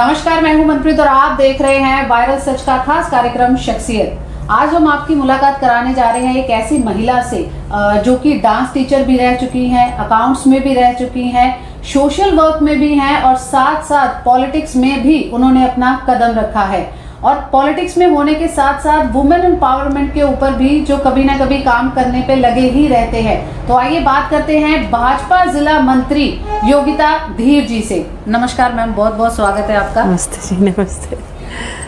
नमस्कार, मैं हूं मनप्रीत और आप देख रहे हैं वायरल सच का खास कार्यक्रम शख्सियत। आज हम आपकी मुलाकात कराने जा रहे हैं एक ऐसी महिला से जो कि डांस टीचर भी रह चुकी हैं, अकाउंट्स में भी रह चुकी हैं, सोशल वर्क में भी हैं और साथ साथ पॉलिटिक्स में भी उन्होंने अपना कदम रखा है। और पॉलिटिक्स में होने के साथ साथ वुमेन एम्पावरमेंट के ऊपर भी जो कभी ना कभी काम करने पे लगे ही रहते हैं। तो आइए बात करते हैं भाजपा जिला मंत्री योगिता धीर जी से। नमस्कार मैम, बहुत बहुत स्वागत है आपका। नमस्ते जी, नमस्ते।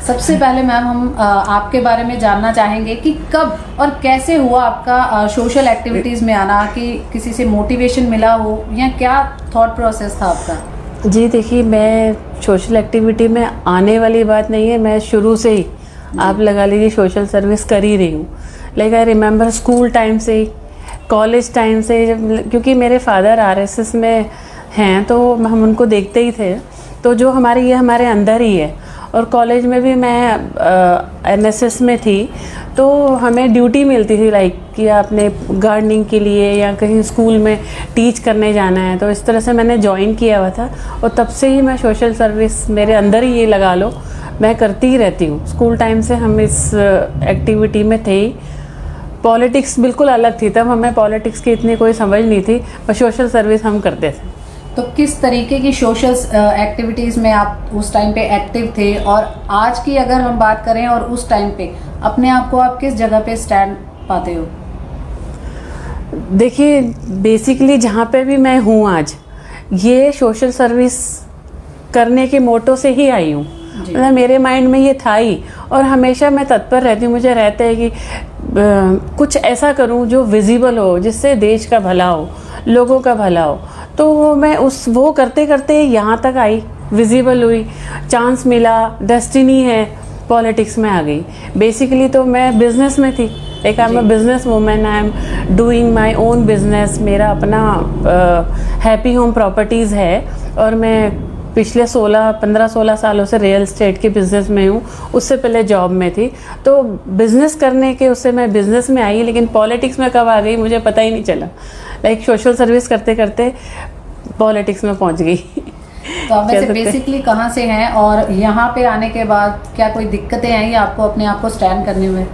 सबसे पहले मैम हम आपके बारे में जानना चाहेंगे कि कब और कैसे हुआ आपका सोशल एक्टिविटीज में आना, कि किसी से मोटिवेशन मिला हो या क्या थॉट प्रोसेस था आपका? जी देखिए, मैं सोशल एक्टिविटी में आने वाली बात नहीं है, मैं शुरू से ही आप लगा लीजिए सोशल सर्विस कर ही रही हूँ। Like I remember school time से, कॉलेज टाइम से, जब क्योंकि मेरे फादर आरएसएस में हैं तो हम उनको देखते ही थे, तो जो हमारे अंदर ही है। और कॉलेज में भी मैं एनएसएस में थी, तो हमें ड्यूटी मिलती थी लाइक कि आपने गार्डनिंग के लिए या कहीं स्कूल में टीच करने जाना है, तो इस तरह से मैंने ज्वाइन किया हुआ था। और तब से ही मैं सोशल सर्विस मेरे अंदर ही ये लगा लो, मैं करती ही रहती हूँ। स्कूल टाइम से हम इस एक्टिविटी में थे ही। पॉलिटिक्स बिल्कुल अलग थी, तब हमें पॉलिटिक्स की इतनी कोई समझ नहीं थी, पर सोशल सर्विस हम करते थे। तो किस तरीके की सोशल एक्टिविटीज़ में आप उस टाइम पे एक्टिव थे, और आज की अगर हम बात करें और उस टाइम पे अपने आप को आप किस जगह पे स्टैंड पाते हो? देखिए, बेसिकली जहाँ पे भी मैं हूँ आज, ये सोशल सर्विस करने के मोटो से ही आई हूँ। मतलब मेरे माइंड में ये था ही, और हमेशा मैं तत्पर रहती हूँ। मुझे रहता है कि कुछ ऐसा करूँ जो विजिबल हो, जिससे देश का भला हो, लोगों का भला हो। तो मैं वो करते करते यहाँ तक आई, विजिबल हुई, चांस मिला, डेस्टिनी है, पॉलिटिक्स में आ गई। बेसिकली तो मैं बिजनेस में थी, like I am a business women, I am doing my own business. मेरा अपना हैप्पी होम प्रॉपर्टीज़ है, और मैं पिछले 15-16 सालों से रियल एस्टेट के बिज़नेस में हूँ। उससे पहले जॉब में थी, तो बिज़नेस करने के उससे मैं बिज़नेस में आई, लेकिन पॉलिटिक्स में कब आ गई मुझे पता ही नहीं चला। लाइक सोशल सर्विस करते करते पॉलिटिक्स में पहुँच गई। तो आप वैसे बेसिकली कहाँ से हैं, और यहाँ पे आने के बाद क्या कोई दिक्कतें आई आपको अपने आप को स्टैंड करने में?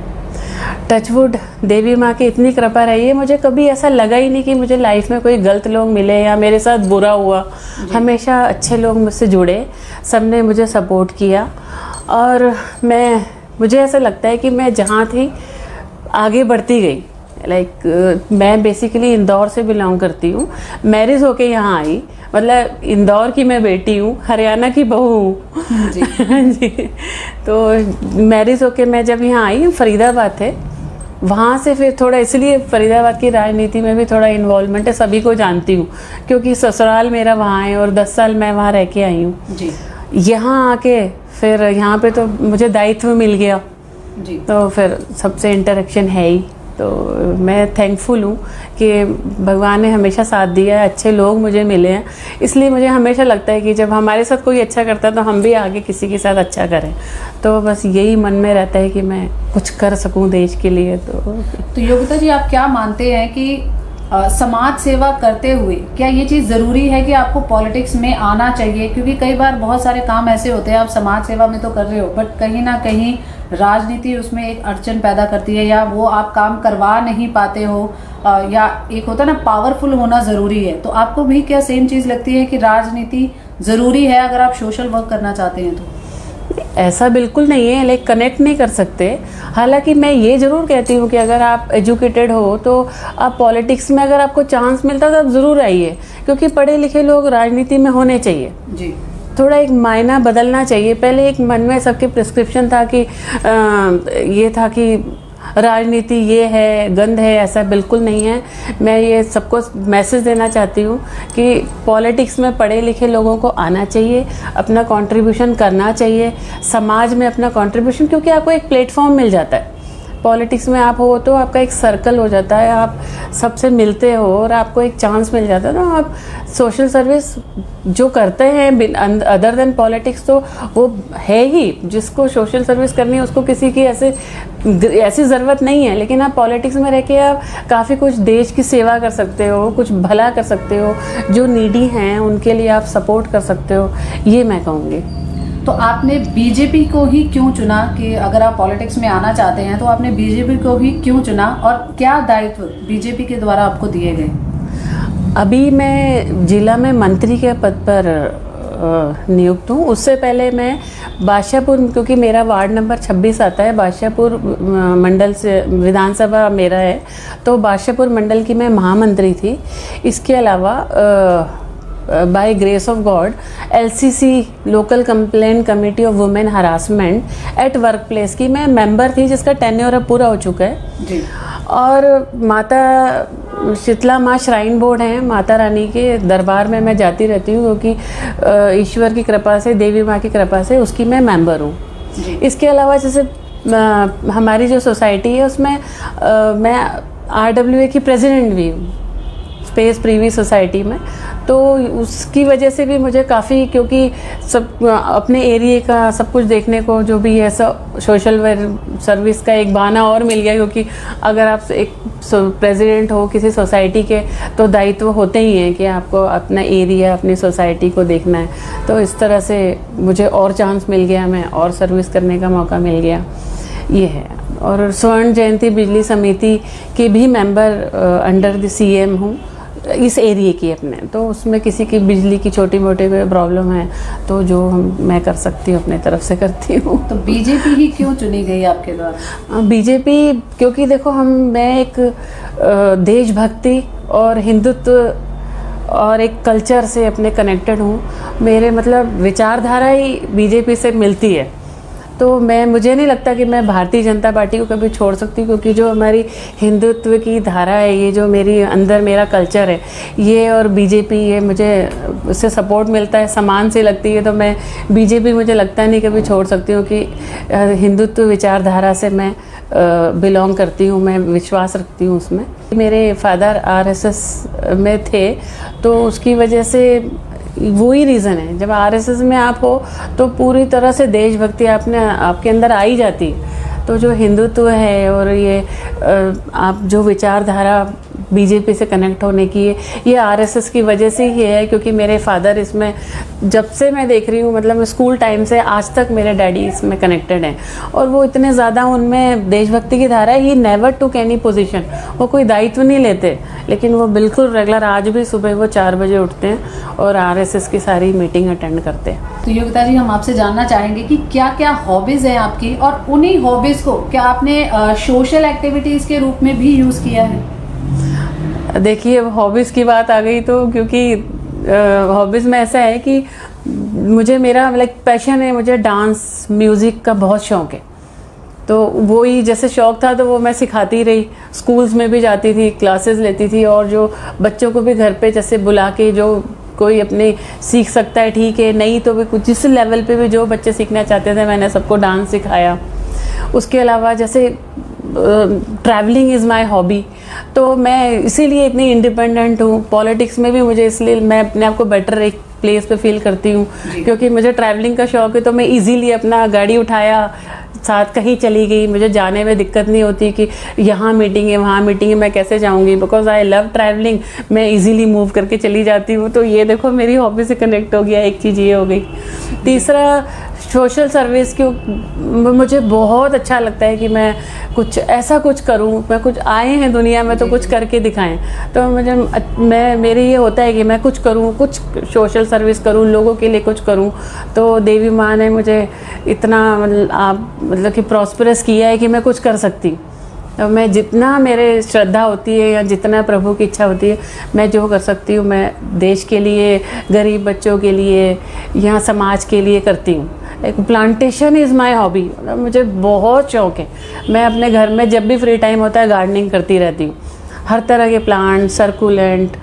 टचवुड, देवी माँ की इतनी कृपा रही है, मुझे कभी ऐसा लगा ही नहीं कि मुझे लाइफ में कोई गलत लोग मिले या मेरे साथ बुरा हुआ। हमेशा अच्छे लोग मुझसे जुड़े, सबने मुझे सपोर्ट किया, और मुझे ऐसा लगता है कि मैं जहाँ थी आगे बढ़ती गई। लाइक मैं बेसिकली इंदौर से बिलोंग करती हूँ, मैरिज होके यहाँ आई, मतलब इंदौर की मैं बेटी हूँ, हरियाणा की बहू हूँ जी। जी, तो मैरिज होके मैं जब यहाँ आई, फरीदाबाद थे, वहाँ से फिर थोड़ा, इसलिए फरीदाबाद की राजनीति में भी थोड़ा इन्वॉल्वमेंट है, सभी को जानती हूँ क्योंकि ससुराल मेरा वहाँ है और 10 साल मैं वहाँ रह के आई हूँ जी। यहाँ आके फिर यहाँ पे तो मुझे दायित्व मिल गया जी, तो फिर सबसे इंटरेक्शन है ही। तो मैं थैंकफुल हूँ कि भगवान ने हमेशा साथ दिया है, अच्छे लोग मुझे मिले हैं। इसलिए मुझे हमेशा लगता है कि जब हमारे साथ कोई अच्छा करता है तो हम भी आगे किसी के साथ अच्छा करें। तो बस यही मन में रहता है कि मैं कुछ कर सकूं देश के लिए। तो योगिता जी, आप क्या मानते हैं कि समाज सेवा करते हुए क्या ये चीज़ ज़रूरी है कि आपको पॉलिटिक्स में आना चाहिए? क्योंकि कई बार बहुत सारे काम ऐसे होते हैं, आप समाज सेवा में तो कर रहे हो, बट कहीं ना कहीं राजनीति उसमें एक अड़चन पैदा करती है, या वो आप काम करवा नहीं पाते हो, या एक होता है ना पावरफुल होना ज़रूरी है। तो आपको भी क्या सेम चीज़ लगती है कि राजनीति ज़रूरी है अगर आप सोशल वर्क करना चाहते हैं? तो ऐसा बिल्कुल नहीं है, लाइक कनेक्ट नहीं कर सकते। हालांकि मैं ये ज़रूर कहती हूँ कि अगर आप एजुकेटेड हो तो आप पॉलिटिक्स में अगर आपको चांस मिलता है तो आप ज़रूर आइए, क्योंकि पढ़े लिखे लोग राजनीति में होने चाहिए जी। थोड़ा एक मायना बदलना चाहिए। पहले एक मन में सबके प्रिस्क्रिप्शन था कि ये था कि राजनीति ये है, गंद है, ऐसा बिल्कुल नहीं है। मैं ये सबको मैसेज देना चाहती हूँ कि पॉलिटिक्स में पढ़े लिखे लोगों को आना चाहिए, अपना कंट्रीब्यूशन करना चाहिए समाज में, अपना कंट्रीब्यूशन, क्योंकि आपको एक प्लेटफॉर्म मिल जाता है। पॉलिटिक्स में आप हो तो आपका एक सर्कल हो जाता है, आप सबसे मिलते हो और आपको एक चांस मिल जाता है। तो आप सोशल सर्विस जो करते हैं अदर देन पॉलिटिक्स, तो वो है ही। जिसको सोशल सर्विस करनी है उसको किसी की ऐसी ज़रूरत नहीं है, लेकिन आप पॉलिटिक्स में रह के आप काफ़ी कुछ देश की सेवा कर सकते हो, कुछ भला कर सकते हो, जो नीडी हैं उनके लिए आप सपोर्ट कर सकते हो, ये मैं कहूँगी। तो आपने बीजेपी को ही क्यों चुना कि अगर आप पॉलिटिक्स में आना चाहते हैं तो आपने बीजेपी को ही क्यों चुना और क्या दायित्व बीजेपी के द्वारा आपको दिए गए? अभी मैं जिला में मंत्री के पद पर नियुक्त हूँ। उससे पहले मैं बादशाहपुर, क्योंकि मेरा वार्ड नंबर 26 आता है, बादशाहपुर मंडल से विधानसभा मेरा है, तो बादशाहपुर मंडल की मैं महामंत्री थी। इसके अलावा by grace of God LCC local complaint committee of women harassment at workplace की मैं मेंबर थी, जिसका टेन्योर अब पूरा हो चुका है जी। और माता शीतला माँ श्राइन बोर्ड हैं, माता रानी के दरबार में मैं जाती रहती हूँ, क्योंकि ईश्वर की कृपा से, देवी माँ की कृपा से उसकी मैं मेंबर हूँ। इसके अलावा जैसे हमारी जो सोसाइटी है उसमें मैं RWA की प्रेसिडेंट भी हूँ, स्पेस प्रीवी सोसाइटी में। तो उसकी वजह से भी मुझे काफ़ी, क्योंकि सब अपने एरिया का सब कुछ देखने को जो भी है, सब सोशल सर्विस का एक बहाना और मिल गया, क्योंकि अगर आप एक प्रेसिडेंट हो किसी सोसाइटी के तो दायित्व होते ही हैं कि आपको अपना एरिया, अपनी सोसाइटी को देखना है। तो इस तरह से मुझे और चांस मिल गया, मैं और सर्विस करने का मौका मिल गया, ये है। और स्वर्ण जयंती बिजली समिति के भी मेंबर अंडर द CM हूँ इस एरिया की अपने, तो उसमें किसी की बिजली की छोटी मोटी प्रॉब्लम है तो जो मैं कर सकती हूँ अपने तरफ से करती हूँ। तो बीजेपी ही क्यों चुनी गई आपके द्वारा? बीजेपी क्योंकि देखो मैं एक देशभक्ति और हिंदुत्व और एक कल्चर से अपने कनेक्टेड हूँ। मेरे मतलब विचारधारा ही बीजेपी से मिलती है, तो मुझे नहीं लगता कि मैं भारतीय जनता पार्टी को कभी छोड़ सकती, क्योंकि जो हमारी हिंदुत्व की धारा है, ये जो मेरी अंदर मेरा कल्चर है, ये और बीजेपी, ये मुझे उससे सपोर्ट मिलता है, समान से लगती है। तो मैं बीजेपी मुझे लगता नहीं कभी छोड़ सकती हूँ, कि हिंदुत्व विचारधारा से मैं बिलोंग करती हूँ, मैं विश्वास रखती हूँ उसमें। मेरे फादर RSS में थे, तो उसकी वजह से वही रीज़न है, जब RSS में आप हो तो पूरी तरह से देशभक्ति आपके अंदर आ ही जाती है। तो जो हिंदुत्व है और ये आप जो विचारधारा बीजेपी से कनेक्ट होने की है, ये RSS की वजह से ही है, क्योंकि मेरे फादर इसमें जब से मैं देख रही हूँ, मतलब स्कूल टाइम से आज तक मेरे डैडी इसमें कनेक्टेड हैं, और वो इतने ज़्यादा उनमें देशभक्ति की धारा है। He never took any position, वो कोई दायित्व नहीं लेते, लेकिन वो बिल्कुल रेगुलर, आज भी सुबह वो 4 बजे उठते हैं और RSS की सारी मीटिंग अटेंड करते हैं। तो योगिता जी, हम आपसे जानना चाहेंगे कि क्या क्या हॉबीज़ हैं आपकी, और उन्हीं हॉबीज़ को क्या आपने सोशल एक्टिविटीज़ के रूप में भी यूज़ किया है? देखिए, अब हॉबीज़ की बात आ गई तो, क्योंकि हॉबीज़ में ऐसा है कि मुझे मेरा पैशन है, मुझे डांस म्यूज़िक का बहुत शौक़ है। तो वही जैसे शौक़ था तो वो मैं सिखाती रही, स्कूल्स में भी जाती थी, क्लासेस लेती थी, और जो बच्चों को भी घर पे जैसे बुला के जो कोई अपने सीख सकता है ठीक है, नहीं तो भी कुछ जिस लेवल पे भी जो बच्चे सीखना चाहते थे मैंने सबको डांस सिखाया। उसके अलावा जैसे ट्रैवलिंग इज़ माय हॉबी, तो मैं इसीलिए इतनी इंडिपेंडेंट हूँ। पॉलिटिक्स में भी मुझे इसलिए मैं अपने आप को बेटर एक प्लेस पे फील करती हूँ, क्योंकि मुझे ट्रैवलिंग का शौक़ है। तो मैं इजीली अपना गाड़ी उठाया, साथ कहीं चली गई, मुझे जाने में दिक्कत नहीं होती कि यहाँ मीटिंग है वहाँ मीटिंग है, मैं कैसे जाऊँगी, बिकॉज आई लव ट्रैवलिंग। मैं इजीली मूव करके चली जाती हूँ। तो ये देखो मेरी हॉबी से कनेक्ट हो गया, एक चीज़ ये हो गई। तीसरा, सोशल सर्विस की मुझे बहुत अच्छा लगता है कि मैं कुछ ऐसा कुछ करूं, मैं कुछ आए हैं दुनिया में तो कुछ करके दिखाएं। तो मेरी ये होता है कि मैं कुछ करूं, कुछ सोशल सर्विस करूं, लोगों के लिए कुछ करूं। तो देवी माँ ने मुझे इतना मतलब कि प्रॉस्परस किया है कि मैं कुछ कर सकती। तो मैं जितना मेरे श्रद्धा होती है या जितना प्रभु की इच्छा होती है, मैं जो कर सकती हूँ मैं देश के लिए, गरीब बच्चों के लिए या समाज के लिए करती हूँ। एक प्लांटेशन इज़ माय हॉबी, मुझे बहुत शौक़ है। मैं अपने घर में जब भी फ्री टाइम होता है गार्डनिंग करती रहती हूँ। हर तरह के प्लांट, सर्कुलेंट,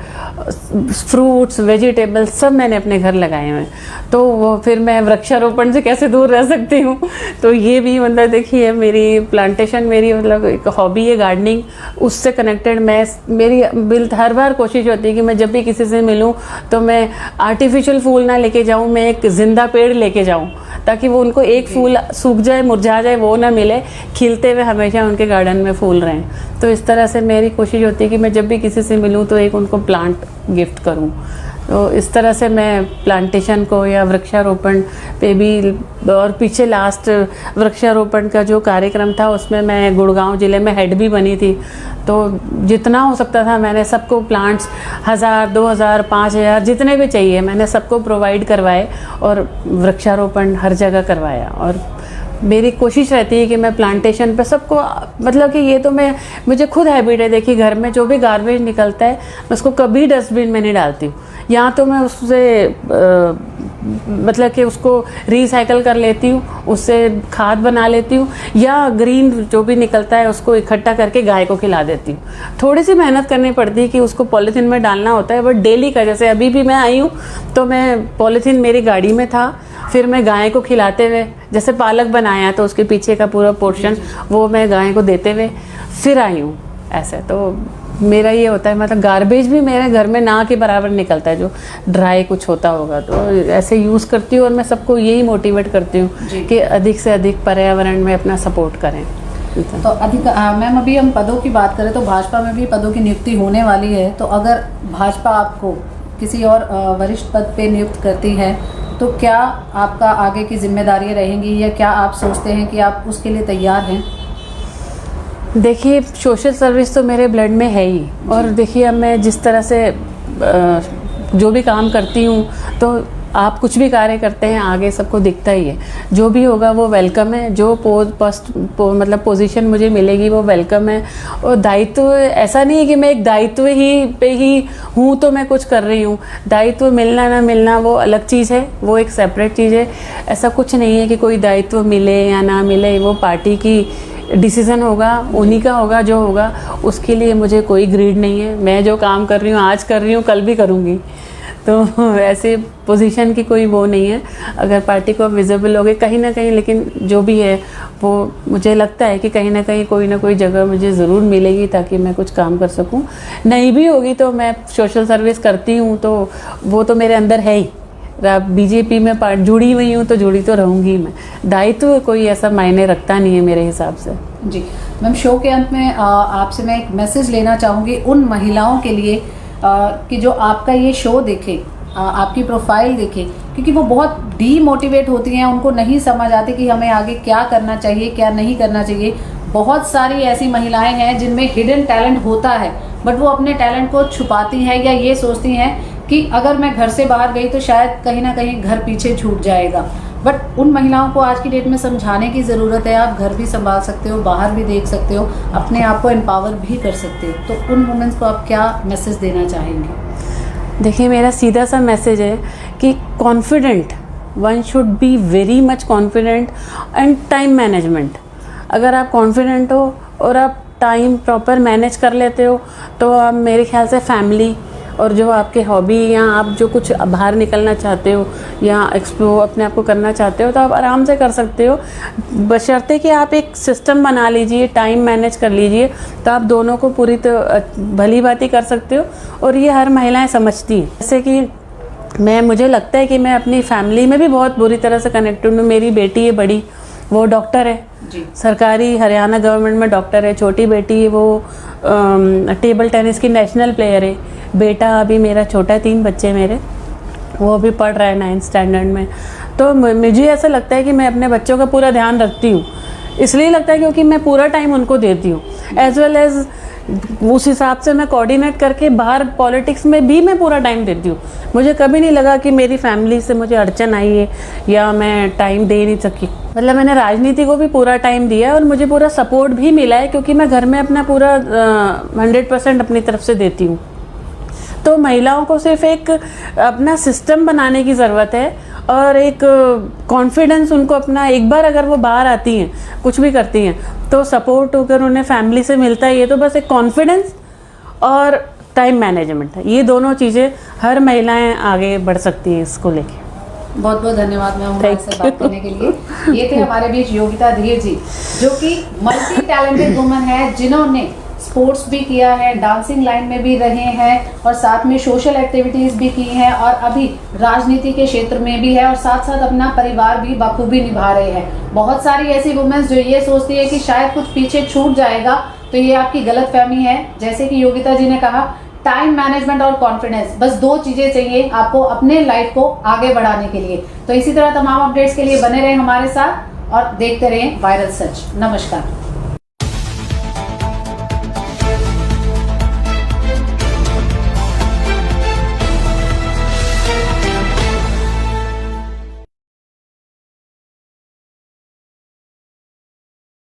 फ्रूट्स, वेजिटेबल्स सब मैंने अपने घर लगाए हुए हैं। तो वो फिर मैं वृक्षारोपण से कैसे दूर रह सकती हूँ। तो ये भी मतलब देखिए मेरी प्लांटेशन, मेरी मतलब एक हॉबी है गार्डनिंग, उससे कनेक्टेड मेरी हर बार कोशिश होती है कि मैं जब भी किसी से मिलूँ तो मैं आर्टिफिशियल फूल ना लेके जाऊँ, मैं एक जिंदा पेड़ लेके जाऊँ, ताकि वो उनको एक फूल सूख जाए, मुरझा जाए, वो ना मिले, खिलते हुए हमेशा उनके गार्डन में फूल रहें। तो इस तरह से मेरी कोशिश होती है कि मैं जब भी किसी से मिलूँ तो एक उनको प्लांट गिफ्ट करूँ। तो इस तरह से मैं प्लांटेशन को या वृक्षारोपण पे भी, और पीछे लास्ट वृक्षारोपण का जो कार्यक्रम था उसमें मैं गुड़गांव ज़िले में हेड भी बनी थी। तो जितना हो सकता था मैंने सबको प्लांट्स 1000, 2000, 5000 जितने भी चाहिए मैंने सबको प्रोवाइड करवाए और वृक्षारोपण हर जगह करवाया। और मेरी कोशिश रहती है कि मैं प्लांटेशन पे सबको, मतलब कि ये तो मुझे खुद हैबिट है। देखिए घर में जो भी गार्बेज निकलता है मैं उसको कभी डस्टबिन में नहीं डालती हूँ, या तो मैं उससे मतलब कि उसको रिसाइकल कर लेती हूँ, उससे खाद बना लेती हूँ, या ग्रीन जो भी निकलता है उसको इकट्ठा करके गाय को खिला देती हूँ। थोड़ी सी मेहनत करनी पड़ती है कि उसको पॉलीथीन में डालना होता है, बट डेली का, जैसे अभी भी मैं आई हूँ तो मैं पॉलीथीन मेरी गाड़ी में था, फिर मैं गाय को खिलाते हुए, जैसे पालक बनाया तो उसके पीछे का पूरा पोर्शन वो मैं गाय को देते हुए फिर आई हूँ। ऐसे तो मेरा ये होता है, मतलब गार्बेज भी मेरे घर में ना के बराबर निकलता है, जो ड्राई कुछ होता होगा तो ऐसे यूज़ करती हूँ। और मैं सबको यही मोटिवेट करती हूँ कि अधिक से अधिक पर्यावरण में अपना सपोर्ट करें। तो अधिक मैम, अभी हम पदों की बात करें तो भाजपा में भी पदों की नियुक्ति होने वाली है, तो अगर भाजपा आपको किसी और वरिष्ठ पद पे नियुक्त करती है तो क्या आपका आगे की जिम्मेदारियां रहेंगी, या क्या आप सोचते हैं कि आप उसके लिए तैयार हैं? देखिए सोशल सर्विस तो मेरे ब्लड में है ही, और देखिए अब मैं जिस तरह से जो भी काम करती हूँ, तो आप कुछ भी कार्य करते हैं आगे सबको दिखता ही है। जो भी होगा वो वेलकम है, जो मतलब पोजीशन मुझे मिलेगी वो वेलकम है। और दायित्व ऐसा नहीं है कि मैं एक दायित्व पे ही हूँ तो मैं कुछ कर रही हूँ। दायित्व मिलना ना मिलना वो अलग चीज़ है, वो एक सेपरेट चीज़ है। ऐसा कुछ नहीं है कि कोई दायित्व मिले या ना मिले, वो पार्टी की डिसीज़न होगा, उन्हीं का होगा जो होगा। उसके लिए मुझे कोई ग्रीड नहीं है। मैं जो काम कर रही हूँ आज कर रही हूँ, कल भी करूँगी। तो ऐसे पोजीशन की कोई वो नहीं है। अगर पार्टी को विजिबल हो गए कहीं ना कहीं, लेकिन जो भी है वो मुझे लगता है कि कहीं ना कहीं कोई ना कोई जगह मुझे ज़रूर मिलेगी ताकि मैं कुछ काम कर सकूं। नहीं भी होगी तो मैं सोशल सर्विस करती हूं, तो वो तो मेरे अंदर है ही। बीजेपी में जुड़ी हुई हूँ तो जुड़ी तो रहूँगी मैं। दायित्व कोई ऐसा मायने रखता नहीं है मेरे हिसाब से। जी मैम, शो के अंत में आपसे मैं एक मैसेज लेना चाहूँगी उन महिलाओं के लिए कि जो आपका ये शो देखे, आपकी प्रोफाइल देखे, क्योंकि वो बहुत डीमोटिवेट होती हैं, उनको नहीं समझ आती कि हमें आगे क्या करना चाहिए क्या नहीं करना चाहिए। बहुत सारी ऐसी महिलाएं हैं जिनमें हिडन टैलेंट होता है, बट वो अपने टैलेंट को छुपाती हैं या ये सोचती हैं कि अगर मैं घर से बाहर गई तो शायद कहीं ना कहीं घर पीछे छूट जाएगा। बट उन महिलाओं को आज की डेट में समझाने की ज़रूरत है। आप घर भी संभाल सकते हो, बाहर भी देख सकते हो, अपने आप को एम्पावर भी कर सकते हो। तो उन वुमेन्स को आप क्या मैसेज देना चाहेंगे? देखिए मेरा सीधा सा मैसेज है कि confident, one should be very much confident and time management. अगर आप कॉन्फिडेंट हो और आप टाइम प्रॉपर मैनेज कर लेते हो तो आप, मेरे ख्याल से फैमिली और जो आपके हॉबी या आप जो कुछ बाहर निकलना चाहते हो या एक्सप्लोर अपने आप को करना चाहते हो तो आप आराम से कर सकते हो, बशर्ते कि आप एक सिस्टम बना लीजिए, टाइम मैनेज कर लीजिए, तो आप दोनों को पूरी भली भांति कर सकते हो। और ये हर महिलाएं समझती हैं। जैसे कि मुझे लगता है कि मैं अपनी फैमिली में भी बहुत बुरी तरह से कनेक्टेड हूँ। मेरी बेटी है बड़ी, वो डॉक्टर है जी। सरकारी हरियाणा गवर्नमेंट में डॉक्टर है। छोटी बेटी है वो टेबल टेनिस की नेशनल प्लेयर है। बेटा अभी मेरा छोटा है, 3 बच्चे मेरे, वो अभी पढ़ रहा है 9th स्टैंडर्ड में। तो मुझे ऐसा लगता है कि मैं अपने बच्चों का पूरा ध्यान रखती हूँ। इसलिए लगता है क्योंकि मैं पूरा टाइम उनको देती हूँ, एज वेल एज उस हिसाब से मैं कोऑर्डिनेट करके बाहर पॉलिटिक्स में भी मैं पूरा टाइम देती हूँ। मुझे कभी नहीं लगा कि मेरी फैमिली से मुझे अड़चन आई है या मैं टाइम दे नहीं सकी। मतलब मैंने राजनीति को भी पूरा टाइम दिया और मुझे पूरा सपोर्ट भी मिला है, क्योंकि मैं घर में अपना पूरा 100% अपनी तरफ से देती हूँ। तो महिलाओं को सिर्फ एक अपना सिस्टम बनाने की ज़रूरत है और एक कॉन्फिडेंस उनको अपना, एक बार अगर वो बाहर आती हैं कुछ भी करती हैं तो सपोर्ट अगर उन्हें फैमिली से मिलता है, ये तो बस एक कॉन्फिडेंस और टाइम मैनेजमेंट है। ये दोनों चीज़ें हर महिलाएं आगे बढ़ सकती हैं इसको लेके। बहुत बहुत धन्यवाद मैम हमारे से बात करने के लिए। ये थे हमारे बीच योगिता धीर जी, जो कि मल्टी टैलेंटेड वुमन है, जिन्होंने स्पोर्ट्स भी किया है, डांसिंग लाइन में भी रहे हैं और साथ में सोशल एक्टिविटीज़ भी की हैं और अभी राजनीति के क्षेत्र में भी है और साथ साथ अपना परिवार भी बखूबी निभा रहे हैं। बहुत सारी ऐसी वुमेन्स जो ये सोचती है कि शायद कुछ पीछे छूट जाएगा, तो ये आपकी गलतफहमी है। जैसे कि योगिता जी ने कहा, टाइम मैनेजमेंट और कॉन्फिडेंस, बस 2 चीजें चाहिए आपको अपने लाइफ को आगे बढ़ाने के लिए। तो इसी तरह तमाम अपडेट्स के लिए बने रहे हमारे साथ और देखते रहें वायरल सच। नमस्कार।